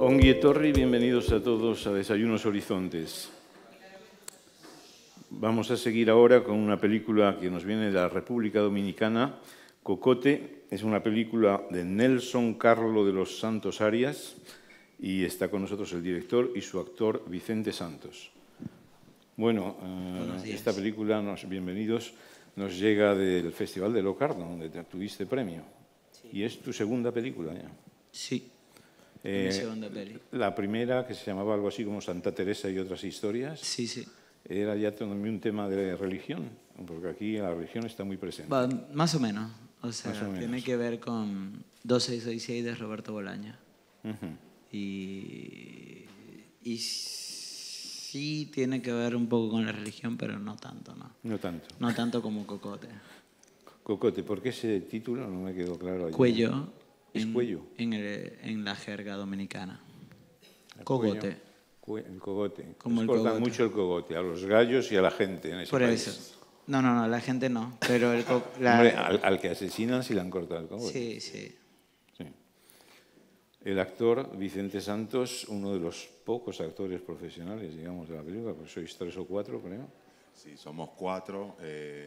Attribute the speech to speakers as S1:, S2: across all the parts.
S1: Ongi etorri, bienvenidos a todos a Desayunos Horizontes. Vamos a seguir ahora con una película que nos viene de la República Dominicana, Cocote. Es una película de Nelson Carlo de los Santos Arias y está con nosotros el director y su actor Vicente Santos. Bueno, esta película, bienvenidos, nos llega del Festival de Locarno, donde tuviste premio.
S2: Sí.
S1: Y es tu segunda película ya.
S2: Sí, mi segunda peli.
S1: La primera, que se llamaba algo así como Santa Teresa y otras historias,
S2: Sí, sí.
S1: era ya también un tema de religión, porque aquí la religión está muy presente.
S2: Va, más o menos. O sea,
S1: Más o menos.
S2: tiene que ver con 2666 de Roberto Bolaño.
S1: Ujú.
S2: Y sí tiene que ver un poco con la religión, pero no tanto, ¿no?
S1: No tanto.
S2: No tanto como Cocote.
S1: Cocote, ¿por qué ese título? No me quedó claro. Ayer.
S2: Cuello.
S1: ¿Es cuello?
S2: En la jerga dominicana.
S1: El
S2: Cogote.
S1: cuello. El cogote.
S2: Como el
S1: cortan
S2: cogote.
S1: mucho el cogote, a los gallos y a la gente en ese
S2: Por
S1: país.
S2: eso. No, la gente no. Pero
S1: Hombre, al que asesinan sí le han cortado el cogote.
S2: Sí, sí.
S1: Sí. El actor Vicente Santos, uno de los pocos actores profesionales, digamos, de la película, porque sois 3 o 4, creo.
S3: Sí, somos 4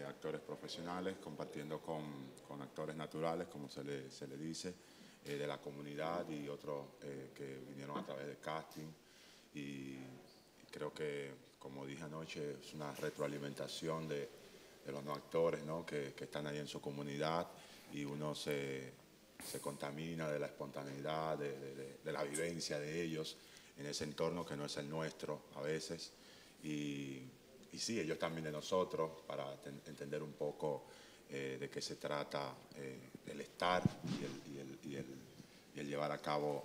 S3: actores profesionales compartiendo con actores naturales, como se le dice, de la comunidad y otros que vinieron a través del casting. Y creo que, como dije anoche, es una retroalimentación de los no actores, ¿no? que están ahí en su comunidad y uno se contamina de la espontaneidad, de la vivencia de ellos en ese entorno que no es el nuestro a veces. Y sí, ellos también de nosotros, para entender un poco de qué se trata el estar y el llevar a cabo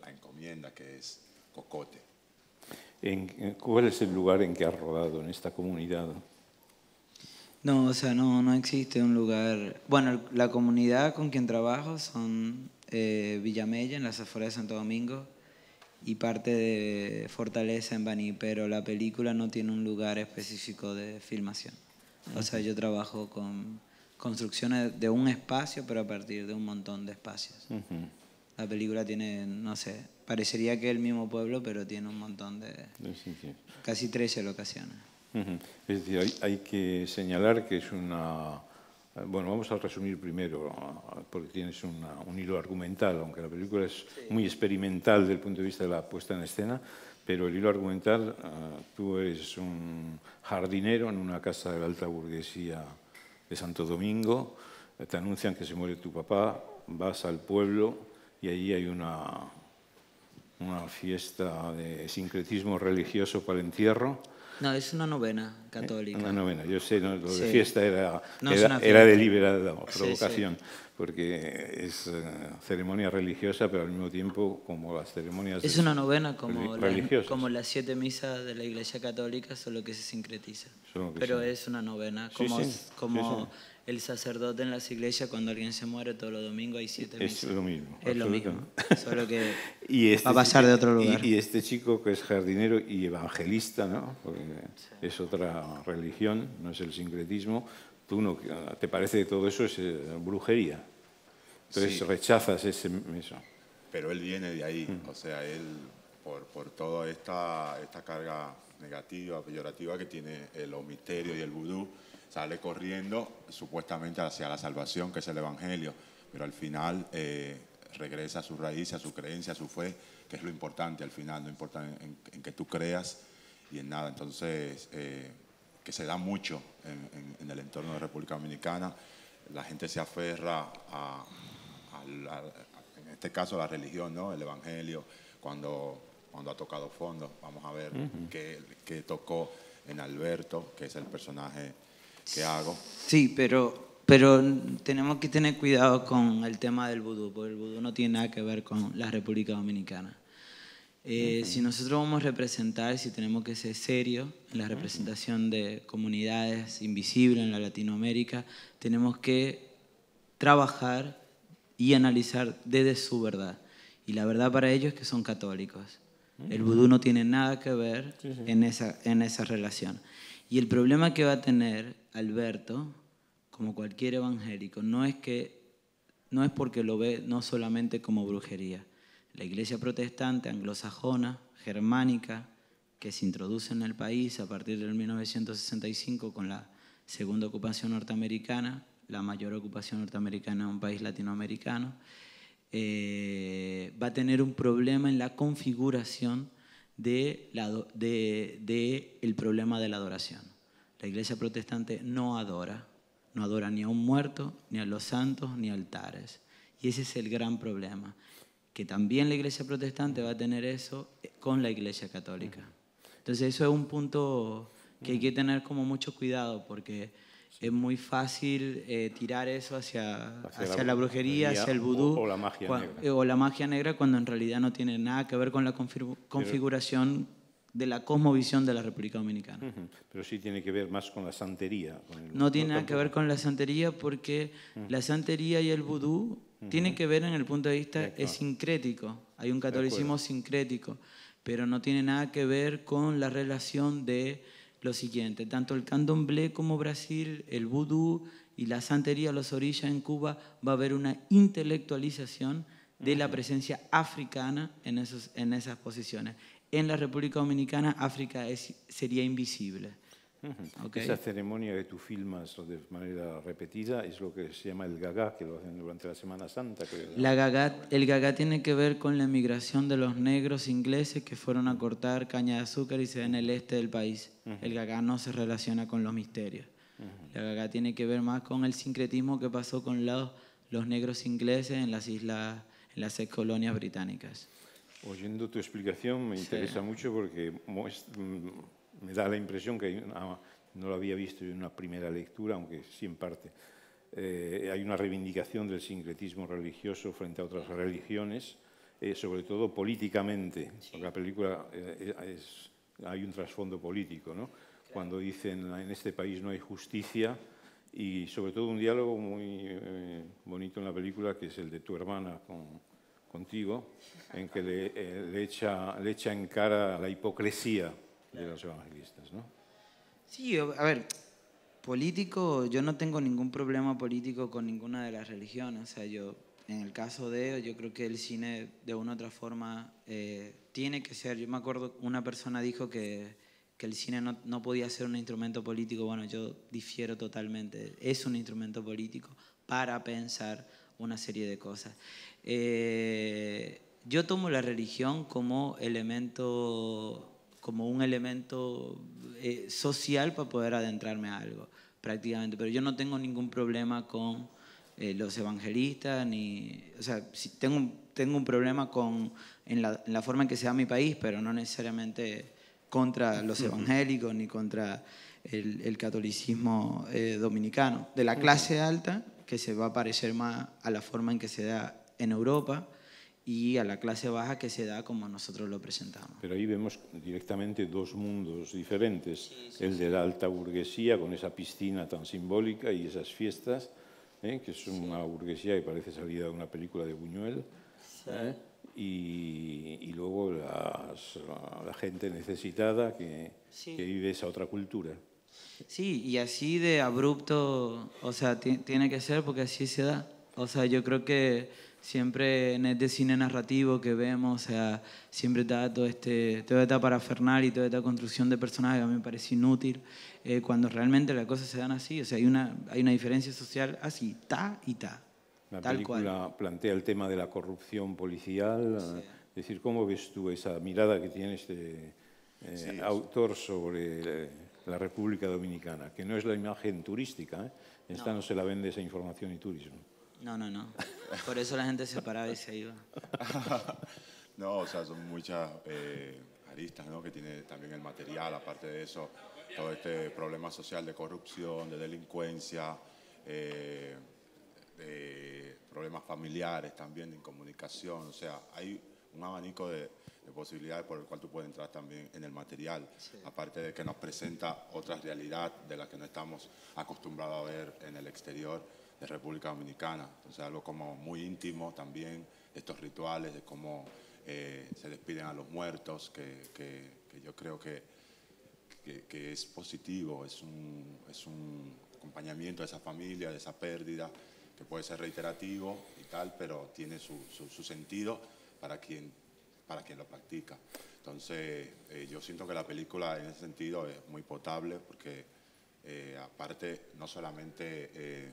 S3: la encomienda que es Cocote.
S1: ¿Cuál es el lugar en que has rodado en esta comunidad?
S2: No, o sea, no existe un lugar... Bueno, la comunidad con quien trabajo son Villamella, en las afueras de Santo Domingo, y parte de Fortaleza en Baní, pero la película no tiene un lugar específico de filmación. O sea, yo trabajo con construcciones de un espacio, pero a partir de un montón de espacios. La película tiene, no sé, parecería que es el mismo pueblo, pero tiene un montón de... casi 13 locaciones.
S1: Es decir, hay que señalar que es una... Bueno, vamos a resumir primero, porque tienes un hilo argumental, aunque la película es muy experimental desde el punto de vista de la puesta en escena, pero el hilo argumental, tú eres un jardinero en una casa de la alta burguesía de Santo Domingo, te anuncian que se muere tu papá, vas al pueblo y allí hay una fiesta de sincretismo religioso para el entierro.
S2: No, es una novena católica.
S1: Una novena, yo sé, ¿no? Lo de
S2: Sí.
S1: fiesta era
S2: Fiesta.
S1: deliberada provocación,
S2: Sí.
S1: porque es ceremonia religiosa, pero al mismo tiempo como las ceremonias
S2: Es una novena como
S1: religiosas.
S2: las 7 misas de la Iglesia Católica, solo que se sincretiza.
S1: Solo que
S2: Pero
S1: sí.
S2: es una novena,
S1: Sí,
S2: como
S1: sí.
S2: el sacerdote en las iglesias cuando alguien se muere todos los domingos hay 7 misas.
S1: Es lo mismo.
S2: Es lo mismo, solo que va a pasar de otro lugar.
S1: Y este chico que es jardinero y evangelista, ¿no? Porque es otra religión, no es el sincretismo. Tú no, te parece que todo eso es brujería. Entonces
S3: Sí.
S1: rechazas eso.
S3: Pero él viene de ahí, o sea, él por toda esta carga negativa, peyorativa que tiene los misterios y el vudú, sale corriendo supuestamente hacia la salvación, que es el Evangelio, pero al final regresa a su raíz, a su creencia, a su fe, que es lo importante al final, no importa en que tú creas y en nada. Entonces, que se da mucho en el entorno de República Dominicana, la gente se aferra en este caso a la religión, ¿no? El Evangelio, cuando ha tocado fondo. Vamos a ver qué tocó en Alberto, que es el personaje que hago.
S2: Sí, pero tenemos que tener cuidado con el tema del vudú, porque el vudú no tiene nada que ver con la República Dominicana. Si nosotros vamos a representar, si tenemos que ser serios en la representación de comunidades invisibles en la Latinoamérica, tenemos que trabajar y analizar desde su verdad. Y la verdad para ellos es que son católicos. El vudú no tiene nada que ver en esa relación. Y el problema que va a tener Alberto, como cualquier evangélico, no es porque lo ve no solamente como brujería, La iglesia protestante anglosajona, germánica, que se introduce en el país a partir del 1965 con la segunda ocupación norteamericana, la mayor ocupación norteamericana en un país latinoamericano, va a tener un problema en la configuración del problema de la adoración. La iglesia protestante no adora ni a un muerto, ni a los santos, ni a altares. Y ese es el gran problema, que también la iglesia protestante va a tener eso con la iglesia católica. Entonces eso es un punto que hay que tener como mucho cuidado, porque es muy fácil tirar eso hacia la brujería, hacia el vudú
S1: o la magia negra.
S2: O la magia negra, cuando en realidad no tiene nada que ver con la configuración de la cosmovisión de la República Dominicana.
S1: Pero sí tiene que ver más con la santería.
S2: No tiene nada que ver con la santería, porque la santería y el vudú tienen que ver en el punto de vista sincrético. Hay un catolicismo sincrético, pero no tiene nada que ver con la relación de lo siguiente: tanto el candomblé como Brasil, el vudú y la santería, los orillas en Cuba, va a haber una intelectualización de la presencia africana en esas posiciones. En la República Dominicana, África sería invisible.
S1: Okay. Esa ceremonia que tú filmas de manera repetida es lo que se llama el gagá, que lo hacen durante la Semana Santa, creo.
S2: El gagá tiene que ver con la emigración de los negros ingleses que fueron a cortar caña de azúcar y se da en el este del país. El gagá no se relaciona con los misterios. El gagá tiene que ver más con el sincretismo que pasó con los negros ingleses en las islas, en las ex colonias británicas.
S1: Oyendo tu explicación me interesa mucho, porque me da la impresión que no lo había visto en una primera lectura, aunque sí en parte. Hay una reivindicación del sincretismo religioso frente a otras religiones, sobre todo políticamente, porque la película hay un trasfondo político, ¿no? Cuando dicen en este país no hay justicia, y sobre todo un diálogo muy bonito en la película, que es el de tu hermana contigo, en que le echa en cara la hipocresía de los evangelistas, ¿no?
S2: Sí, a ver, político, yo no tengo ningún problema político con ninguna de las religiones. O sea, en el caso yo creo que el cine de una u otra forma tiene que ser. Yo me acuerdo, una persona dijo que el cine no podía ser un instrumento político. Bueno, yo difiero totalmente. Es un instrumento político para pensar una serie de cosas. Yo tomo la religión como un elemento social para poder adentrarme a algo, prácticamente. Pero yo no tengo ningún problema con los evangelistas, o sea, tengo un problema en la forma en que se da mi país, pero no necesariamente contra los evangélicos ni contra el catolicismo dominicano. De la clase alta, que se va a parecer más a la forma en que se da en Europa, y a la clase baja, que se da como nosotros lo presentamos.
S1: Pero ahí vemos directamente dos mundos diferentes. El de la alta burguesía, con esa piscina tan simbólica y esas fiestas, que es una burguesía que parece salida de una película de Buñuel, y luego la gente necesitada que vive esa otra cultura.
S2: Sí, y así de abrupto, o sea, tiene que ser, porque así se da. O sea, yo creo que siempre en este cine narrativo que vemos, o sea, siempre está toda esta parafernalia y toda esta construcción de personajes que a mí me parece inútil, cuando realmente las cosas se dan así. O sea, hay una diferencia social así, y ta.
S1: La
S2: tal
S1: película
S2: cual.
S1: plantea el tema de la corrupción policial. Es decir, ¿cómo ves tú esa mirada que tiene este autor sobre la República Dominicana? Que no es la imagen turística, esta no se la vende esa información y turismo.
S2: No. Por eso la gente se paraba y se iba.
S3: No, o sea, son muchas aristas, ¿no?, que tiene también el material. Aparte de eso, todo este problema social de corrupción, de delincuencia, de problemas familiares también, de incomunicación. O sea, hay un abanico de posibilidades por el cual tú puedes entrar también en el material. Sí. Aparte de que nos presenta otra realidad de la que no estamos acostumbrados a ver en el exterior de República Dominicana. Entonces, algo como muy íntimo también, estos rituales de cómo se despiden a los muertos, que yo creo que es positivo, es un acompañamiento de esa familia, de esa pérdida, que puede ser reiterativo y tal, pero tiene su sentido para quien lo practica. Entonces, yo siento que la película en ese sentido es muy potable porque aparte no solamente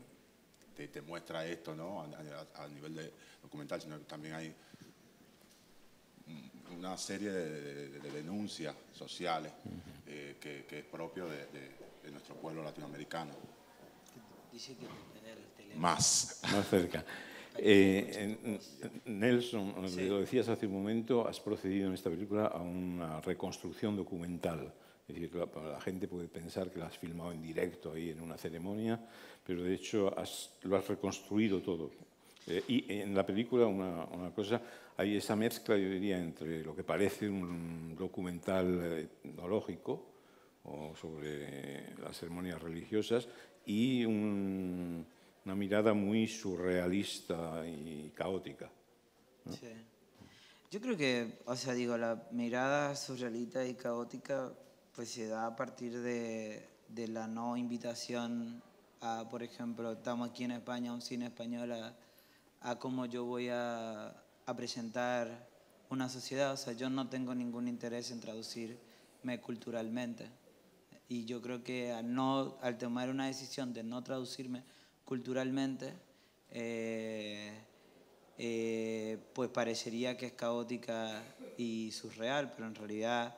S3: te muestra esto, ¿no? A nivel de documental, sino que también hay una serie de denuncias sociales que es propio de nuestro pueblo latinoamericano.
S2: Dice que tener el teléfono.
S3: Más
S1: cerca. Nelson, lo decías hace un momento, has procedido en esta película a una reconstrucción documental. Es decir, la gente puede pensar que la has filmado en directo ahí en una ceremonia, pero de hecho lo has reconstruido todo. Y en la película una cosa, hay esa mezcla, yo diría, entre lo que parece un documental etnológico o sobre las ceremonias religiosas y una mirada muy surrealista y caótica, ¿no?
S2: Sí. Yo creo que, o sea, digo, la mirada surrealista y caótica pues se da a partir de la no invitación a, por ejemplo, estamos aquí en España, un cine español, a cómo yo voy a presentar una sociedad. O sea, yo no tengo ningún interés en traducirme culturalmente. Y yo creo que al tomar una decisión de no traducirme culturalmente, pues parecería que es caótica y surreal, pero en realidad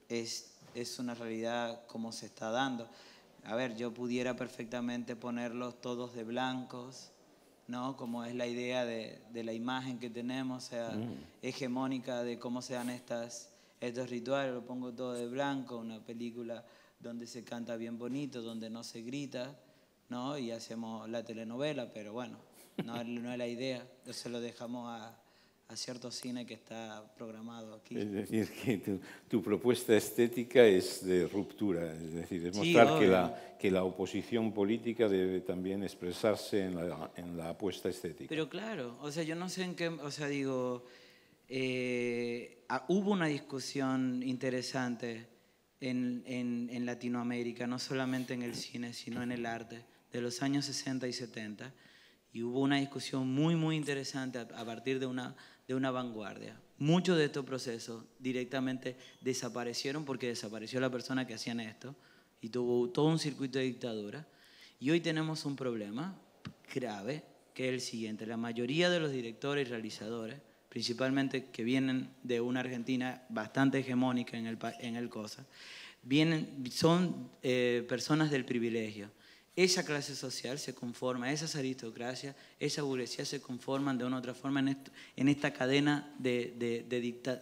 S2: es una realidad como se está dando. A ver, yo pudiera perfectamente ponerlos todos de blancos, ¿no? Como es la idea de la imagen que tenemos, o sea, hegemónica de cómo se dan estos rituales. Lo pongo todo de blanco, una película donde se canta bien bonito, donde no se grita, ¿no? Y hacemos la telenovela, pero bueno, no es la idea. Entonces lo dejamos a cierto cine que está programado aquí.
S1: Es decir, que tu propuesta estética es de ruptura, es decir, es
S2: Sí,
S1: mostrar que la oposición política debe también expresarse en la apuesta estética.
S2: Pero claro, o sea, yo no sé en qué, o sea, digo, hubo una discusión interesante en Latinoamérica, no solamente en el cine, sino en el arte, de los años 60 y 70, y hubo una discusión muy, muy interesante a partir de una vanguardia. Muchos de estos procesos directamente desaparecieron porque desapareció la persona que hacían esto y tuvo todo un circuito de dictadura. Y hoy tenemos un problema grave, que es el siguiente. La mayoría de los directores y realizadores, principalmente que vienen de una Argentina bastante hegemónica en el cosa, son personas del privilegio. Esa clase social se conforma, esas aristocracias, esa burguesía se conforman de una u otra forma en esta cadena de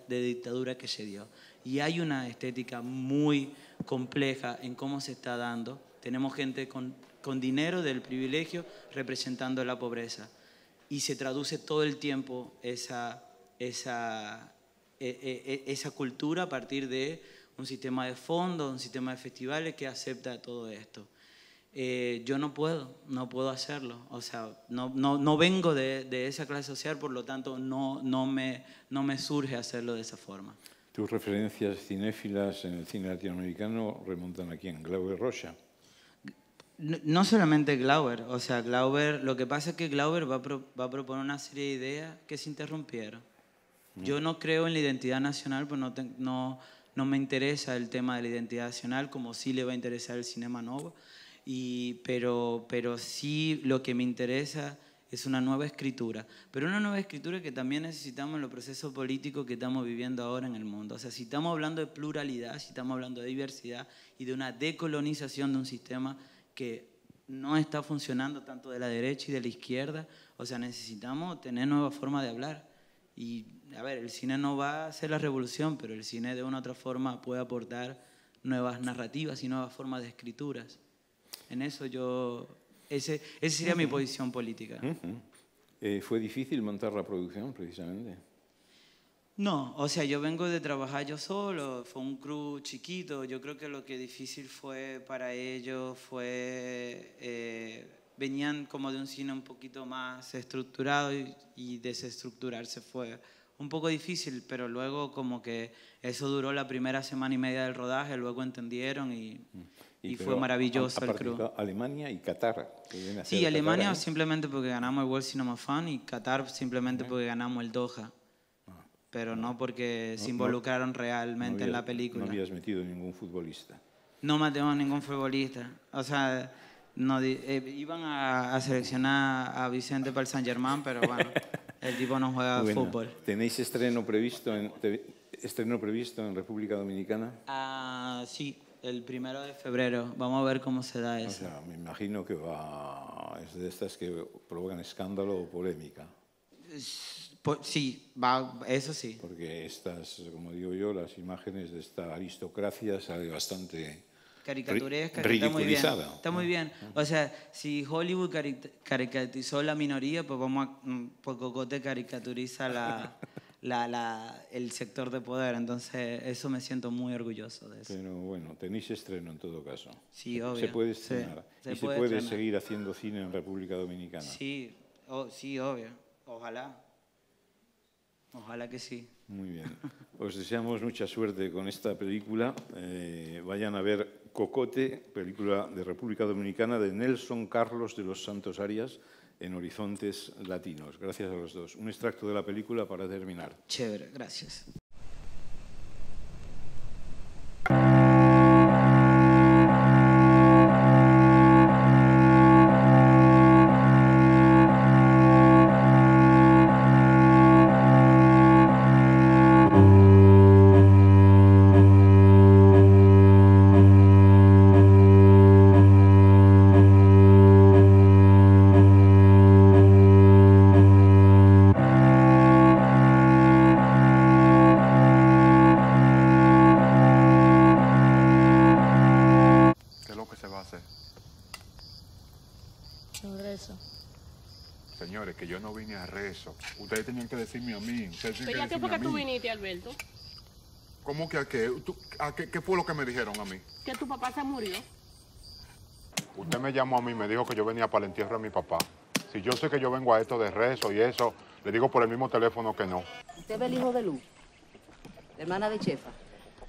S2: dictadura que se dio. Y hay una estética muy compleja en cómo se está dando. Tenemos gente con dinero del privilegio representando la pobreza. Y se traduce todo el tiempo esa cultura a partir de un sistema de fondos, un sistema de festivales que acepta todo esto. Yo no puedo hacerlo. O sea, no vengo de esa clase social, por lo tanto no me surge hacerlo de esa forma.
S1: Tus referencias cinéfilas en el cine latinoamericano remontan aquí en Glauber Rocha.
S2: No solamente Glauber, o sea, Glauber, lo que pasa es que Glauber va a proponer una serie de ideas que se interrumpieron. Yo no creo en la identidad nacional, pues no me interesa el tema de la identidad nacional, como sí le va a interesar el cinema nuevo, pero sí lo que me interesa es una nueva escritura, pero una nueva escritura que también necesitamos en los procesos políticos que estamos viviendo ahora en el mundo. O sea, si estamos hablando de pluralidad, si estamos hablando de diversidad y de una decolonización de un sistema que no está funcionando tanto de la derecha y de la izquierda, o sea, necesitamos tener nuevas formas de hablar. Y, a ver, el cine no va a hacer la revolución, pero el cine de una u otra forma puede aportar nuevas narrativas y nuevas formas de escrituras. En eso esa sería mi posición política.
S1: ¿Fue difícil montar la producción, precisamente?
S2: No, o sea, yo vengo de trabajar yo solo, fue un crew chiquito. Yo creo que lo que difícil fue para ellos venían como de un cine un poquito más estructurado y desestructurarse fue un poco difícil, pero luego como que eso duró la primera semana y media del rodaje, luego entendieron y fue maravilloso el crew.
S1: Alemania y Qatar.
S2: Sí, Alemania simplemente porque ganamos el World Cinema Fund y Qatar simplemente porque ganamos el Doha. pero no porque se involucraron realmente en la película.
S1: No habías metido ningún futbolista.
S2: No matemos ningún futbolista. O sea, no, iban a seleccionar a Vicente para el Saint Germain, pero bueno, el tipo no juega fútbol.
S1: ¿Tenéis estreno previsto en República Dominicana?
S2: Sí, el 1 de febrero. Vamos a ver cómo se da eso.
S1: O sea, me imagino que es de estas que provocan escándalo o polémica.
S2: Sí, eso sí.
S1: Porque estas, como digo yo, las imágenes de esta aristocracia sale bastante
S2: caricaturesca,
S1: ridiculizada.
S2: Está muy bien. O sea, si Hollywood caricaturizó la minoría, pues pues Cocote caricaturiza el sector de poder. Entonces, eso me siento muy orgulloso de eso.
S1: Pero bueno, tenéis estreno en todo caso.
S2: Sí, obvio.
S1: Se puede estrenar.
S2: Sí,
S1: se puede seguir haciendo cine en República Dominicana.
S2: Sí, sí, obvio. Ojalá. Ojalá que sí.
S1: Muy bien. Os deseamos mucha suerte con esta película. Vayan a ver Cocote, película de República Dominicana de Nelson Carlos de los Santos Arias en Horizontes Latinos. Gracias a los dos. Un extracto de la película para terminar.
S2: Chévere, gracias.
S3: Señores, que yo no vine a rezo. Ustedes tenían que decirme a mí.
S4: ¿Pero a qué fue que tú viniste, Alberto?
S3: ¿Cómo que a qué? ¿Qué fue lo que me dijeron a mí?
S4: Que tu papá se murió.
S3: Usted me llamó a mí y me dijo que yo venía para el entierro de mi papá. Si yo sé que yo vengo a esto de rezo y eso, le digo por el mismo teléfono que no.
S5: ¿Usted ve el hijo de Luz? La hermana de Chefa.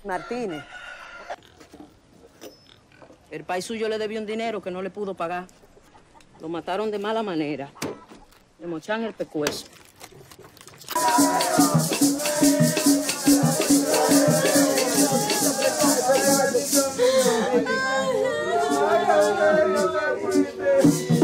S6: Martínez.
S5: El país suyo le debió un dinero que no le pudo pagar. Lo mataron de mala manera. Le mochan el pescuezo.
S6: Ay,